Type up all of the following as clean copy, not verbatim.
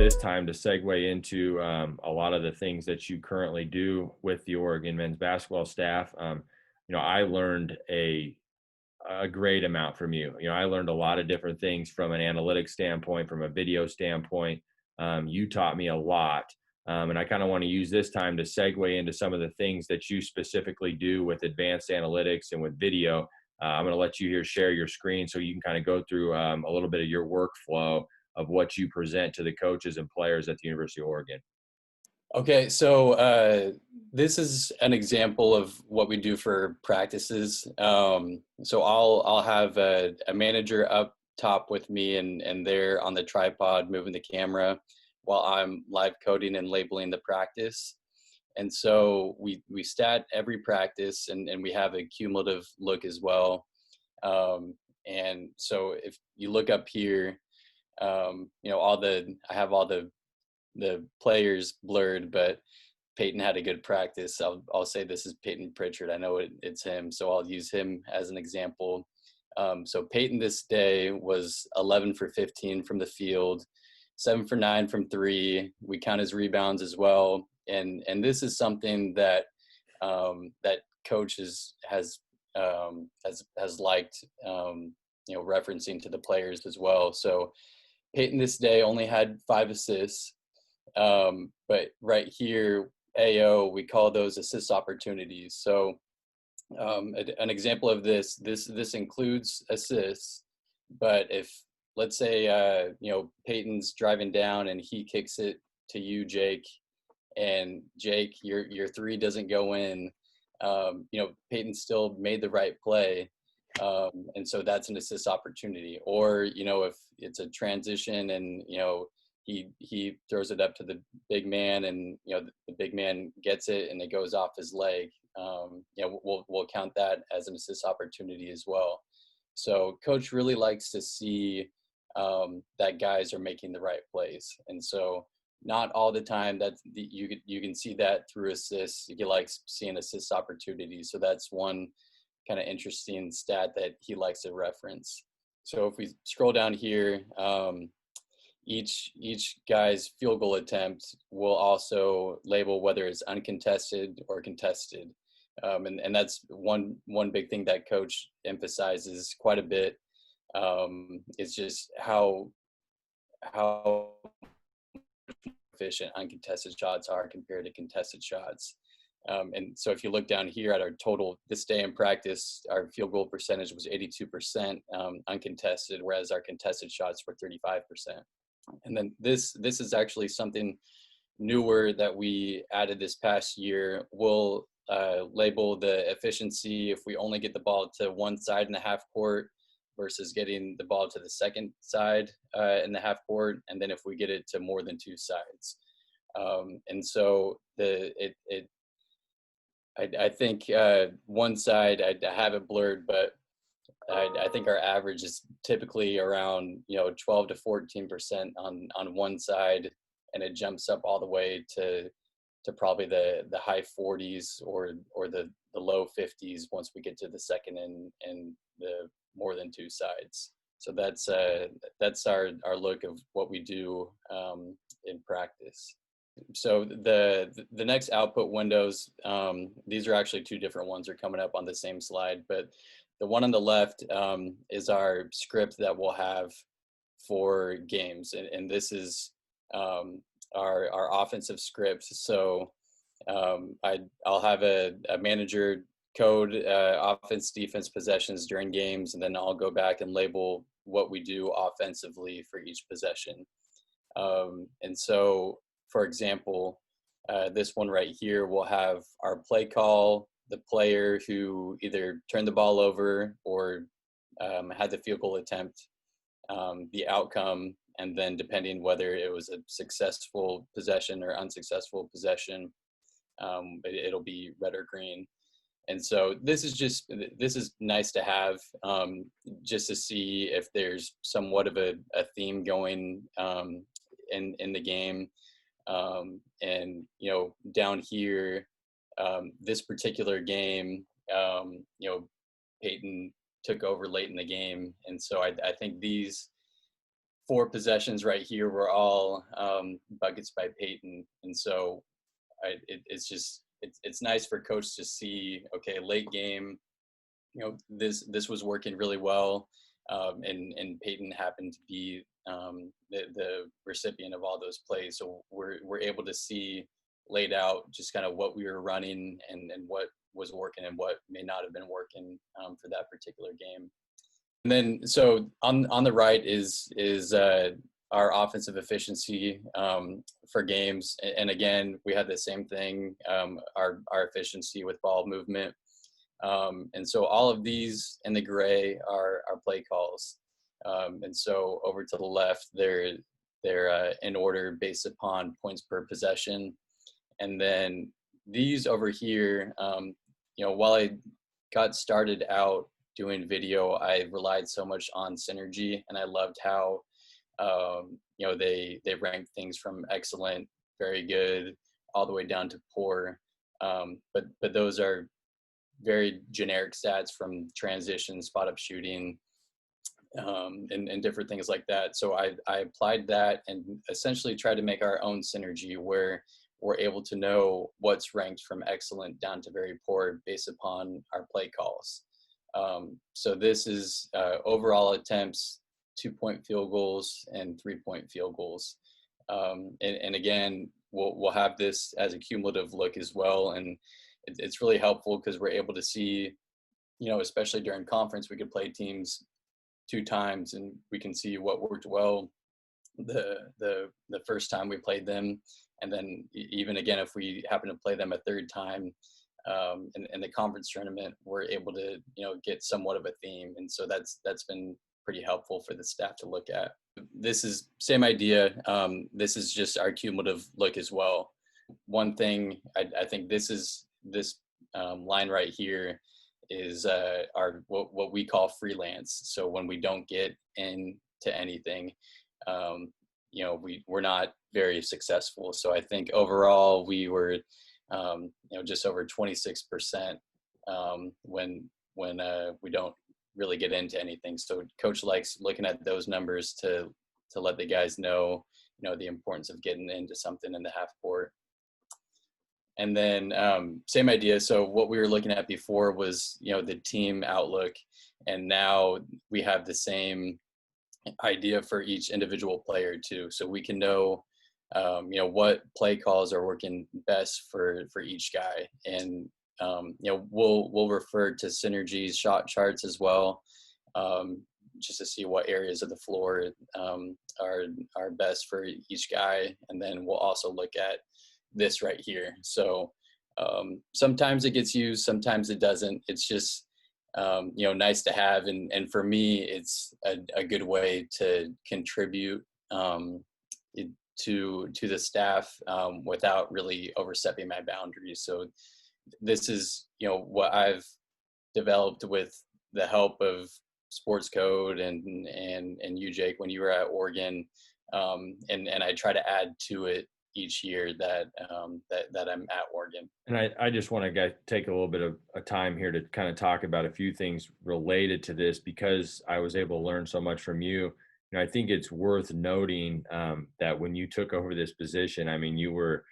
this time to segue into a lot of the things that you currently do with the Oregon men's basketball staff. I learned a great amount from you. I learned a lot of different things from an analytics standpoint, from a video standpoint. You taught me a lot. And I kind of want to use this time to segue into some of the things that you specifically do with advanced analytics and with video. I'm going to let you here share your screen so you can kind of go through a little bit of your workflow of what you present to the coaches and players at the University of Oregon. Okay, so this is an example of what we do for practices. So I'll have a manager up top with me, and they're on the tripod moving the camera while I'm live coding and labeling the practice. And so we stat every practice, and we have a cumulative look as well. And so if you look up here, I have all the players blurred, but Peyton had a good practice. I'll say this is Peyton Pritchard. I know it's him, so I'll use him as an example. So Peyton this day was 11 for 15 from the field, 7 for 9 from three. We count his rebounds as well, and this is something that that coach has liked, referencing to the players as well. So Peyton this day only had 5 assists. But right here, AO, we call those assist opportunities. So an example of this includes assists, but if, let's say, Peyton's driving down and he kicks it to you, Jake, and Jake, your three doesn't go in, Peyton still made the right play. And so that's an assist opportunity. Or, if it's a transition and, he throws it up to the big man, and the big man gets it and it goes off his leg. We'll count that as an assist opportunity as well. So coach really likes to see that guys are making the right plays, and so not all the time that you can see that through assists. You like seeing assist opportunities, so that's one kind of interesting stat that he likes to reference. So if we scroll down here, each guy's field goal attempt will also label whether it's uncontested or contested. And that's one big thing that coach emphasizes quite a bit. Is just how efficient uncontested shots are compared to contested shots. And so if you look down here at our total this day in practice, our field goal percentage was 82% uncontested, whereas our contested shots were 35%. And then this is actually something newer that we added this past year. We'll label the efficiency if we only get the ball to one side in the half court versus getting the ball to the second side in the half court, and then if we get it to more than two sides. And so I think one side, I have it blurred, but I think our average is typically around 12 to 14% on one side, and it jumps up all the way to probably the high 40s or the low 50s once we get to the second and the more than two sides. So that's our look of what we do in practice. So the next output windows, these are actually two different ones are coming up on the same slide, but the one on the left is our script that we'll have for games, and this is our offensive script. So I'll have a manager code offense, defense, possessions during games, and then I'll go back and label what we do offensively for each possession. And so, for example, this one right here will have our play call, the player who either turned the ball over or had the field goal attempt, the outcome, and then depending whether it was a successful possession or unsuccessful possession, it'll be red or green. And so this is nice to have, just to see if there's somewhat of a theme going in the game. And down here, this particular game, Peyton took over late in the game, and so I think these 4 possessions right here were all buckets by Peyton, and so it's just it's nice for coach to see, okay, late game, this was working really well, and Peyton happened to be the recipient of all those plays, so we're able to see laid out just kind of what we were running and what was working and what may not have been working for that particular game. And then, so on the right is our offensive efficiency for games, and again, we had the same thing, our efficiency with ball movement, and so all of these in the gray are play calls, and so over to the left, they're in order based upon points per possession, and then these over here, while I got started out doing video, I relied so much on Synergy, and I loved how they ranked things from excellent, very good, all the way down to poor. But those are very generic stats from transition, spot up shooting, and different things like that. So I applied that and essentially tried to make our own Synergy where we're able to know what's ranked from excellent down to very poor based upon our play calls. So this is overall attempts, 2-point field goals, and 3-point field goals. And again, we'll have this as a cumulative look as well. And it's really helpful because we're able to see, especially during conference, we could play teams 2 times and we can see what worked well the first time we played them. And then even again, if we happen to play them a 3rd time, in the conference tournament, we're able to get somewhat of a theme, and so that's been pretty helpful for the staff to look at. This is same idea. This is just our cumulative look as well. One thing I think this line right here is our what we call freelance. So when we don't get into anything, we're not very successful. So I think overall we were just over 26% when we don't really get into anything. So coach likes looking at those numbers to let the guys know, the importance of getting into something in the half court. And then same idea. So what we were looking at before was, the team outlook, and now we have the same idea for each individual player too. So we can know, what play calls are working best for each guy. And, we'll refer to Synergy's shot charts as well, just to see what areas of the floor are best for each guy. And then we'll also look at this right here. So sometimes it gets used, sometimes it doesn't. It's just, nice to have. And for me, it's a good way to contribute to the staff without really overstepping my boundaries. So this is, what I've developed with the help of Sports Code and you, Jake, when you were at Oregon, and I try to add to it each year that I'm at Oregon. And I just want to take a little bit of a time here to kind of talk about a few things related to this, because I was able to learn so much from you. I think it's worth noting that when you took over this position, I mean, you were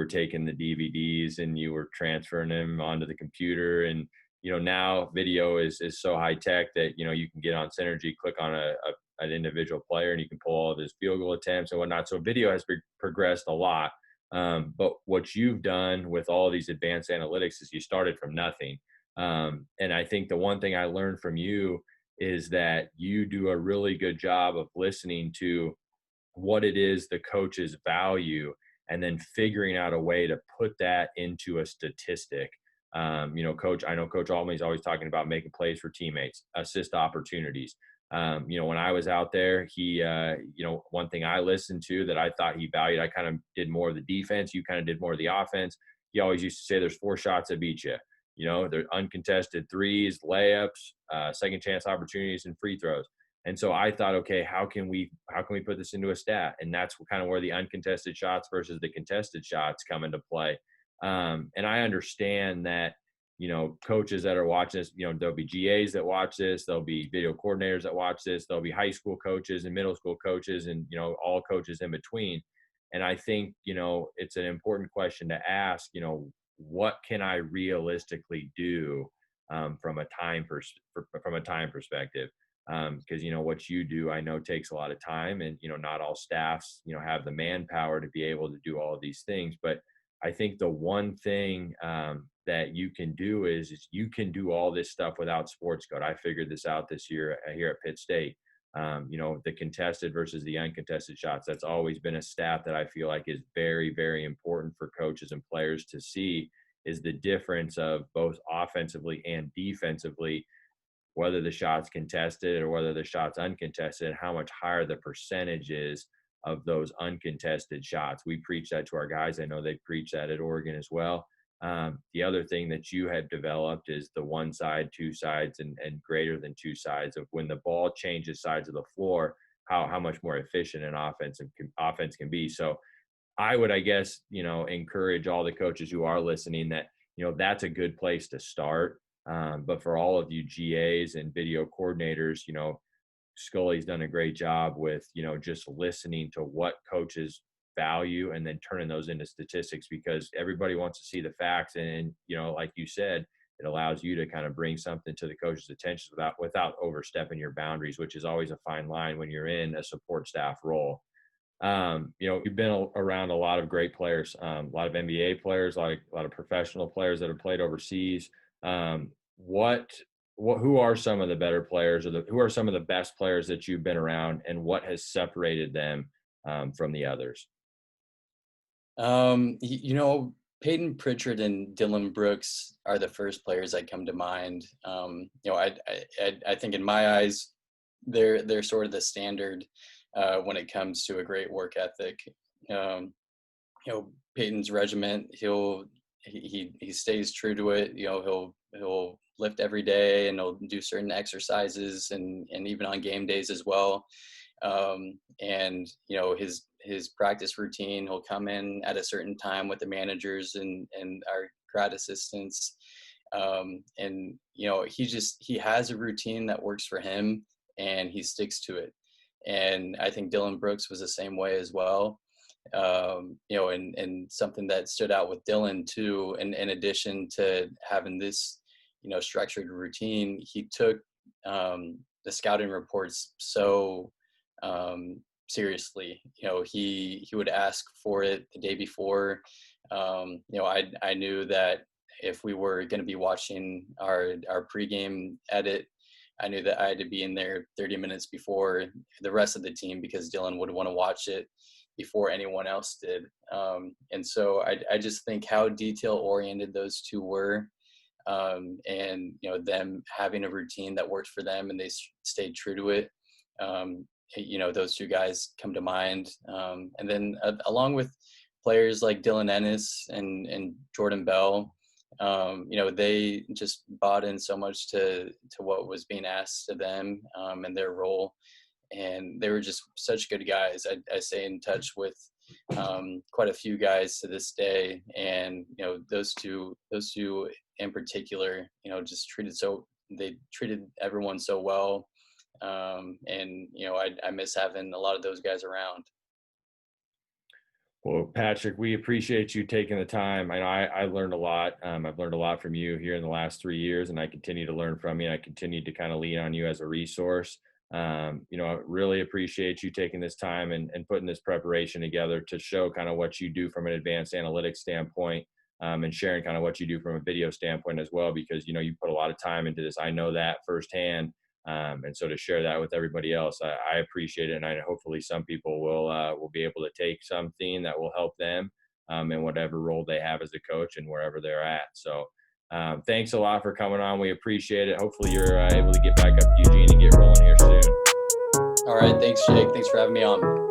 taking the DVDs and you were transferring them onto the computer, and now video is so high tech that you can get on Synergy, click on an individual player, and you can pull all of his field goal attempts and whatnot. So video has progressed a lot. But what you've done with all of these advanced analytics is you started from nothing. And I think the one thing I learned from you is that you do a really good job of listening to what it is the coaches value and then figuring out a way to put that into a statistic. Coach, I know Coach Altman's always talking about making plays for teammates, assist opportunities. When I was out there, he, one thing I listened to that I thought he valued, I kind of did more of the defense. You kind of did more of the offense. He always used to say there's 4 shots that beat you. They're uncontested threes, layups, second chance opportunities, and free throws. And so I thought, okay, how can we put this into a stat? And that's kind of where the uncontested shots versus the contested shots come into play. And I understand that, coaches that are watching this, there'll be GAs that watch this, there'll be video coordinators that watch this, there'll be high school coaches and middle school coaches and, all coaches in between. And I think, it's an important question to ask, what can I realistically do from a time perspective? Because what you do, I know, takes a lot of time, and not all staffs have the manpower to be able to do all of these things. But I think the one thing that you can do is you can do all this stuff without sports code. I figured this out this year here at Pitt State. The contested versus the uncontested shots, that's always been a stat that I feel like is very, very important for coaches and players to see, is the difference of both offensively and defensively, whether the shot's contested or whether the shot's uncontested, how much higher the percentage is of those uncontested shots. We preach that to our guys. I know they preach that at Oregon as well. The other thing that you have developed is the one side, two sides, and greater than two sides, of when the ball changes sides of the floor, how much more efficient an offense can be. So I would, I guess, encourage all the coaches who are listening that, that's a good place to start. But for all of you GAs and video coordinators, Scully's done a great job with, just listening to what coaches value and then turning those into statistics, because everybody wants to see the facts. And, like you said, it allows you to kind of bring something to the coach's attention without overstepping your boundaries, which is always a fine line when you're in a support staff role. You've been around a lot of great players, a lot of NBA players, a lot of professional players that have played overseas. Who are some of the better players, or who are some of the best players that you've been around, and what has separated them from the others? Peyton Pritchard and Dylan Brooks are the first players that come to mind. I think in my eyes, they're sort of the standard when it comes to a great work ethic. Peyton's regiment, he stays true to it. He'll lift every day, and he'll do certain exercises, and even on game days as well. And his practice routine, he'll come in at a certain time with the managers and our grad assistants. He has a routine that works for him, and he sticks to it. And I think Dylan Brooks was the same way as well. And something that stood out with Dylan too, in addition to having this, structured routine, he took the scouting reports so seriously. He would ask for it the day before. I knew that if we were going to be watching our pregame edit, I knew that I had to be in there 30 minutes before the rest of the team, because Dylan would want to watch it before anyone else did. And so I just think how detail oriented those two were, and them having a routine that worked for them, and they stayed true to it. Those two guys come to mind. And then along with players like Dylan Ennis and Jordan Bell, they just bought in so much to what was being asked of them, and their role. And they were just such good guys. I stay in touch with quite a few guys to this day. And, those two in particular, just they treated everyone so well. And I miss having a lot of those guys around. Well, Patrick, we appreciate you taking the time. I learned a lot. I've learned a lot from you here in the last 3 years, and I continue to learn from you. I continue to kind of lean on you as a resource. I really appreciate you taking this time and putting this preparation together to show kind of what you do from an advanced analytics standpoint, and sharing kind of what you do from a video standpoint as well, because, you put a lot of time into this. I know that firsthand. And so to share that with everybody else, I appreciate it. And hopefully some people will be able to take something that will help them in whatever role they have as a coach and wherever they're at. So thanks a lot for coming on. We appreciate it. Hopefully you're able to get back up to Eugene and get rolling here soon. All right. Thanks, Jake. Thanks for having me on.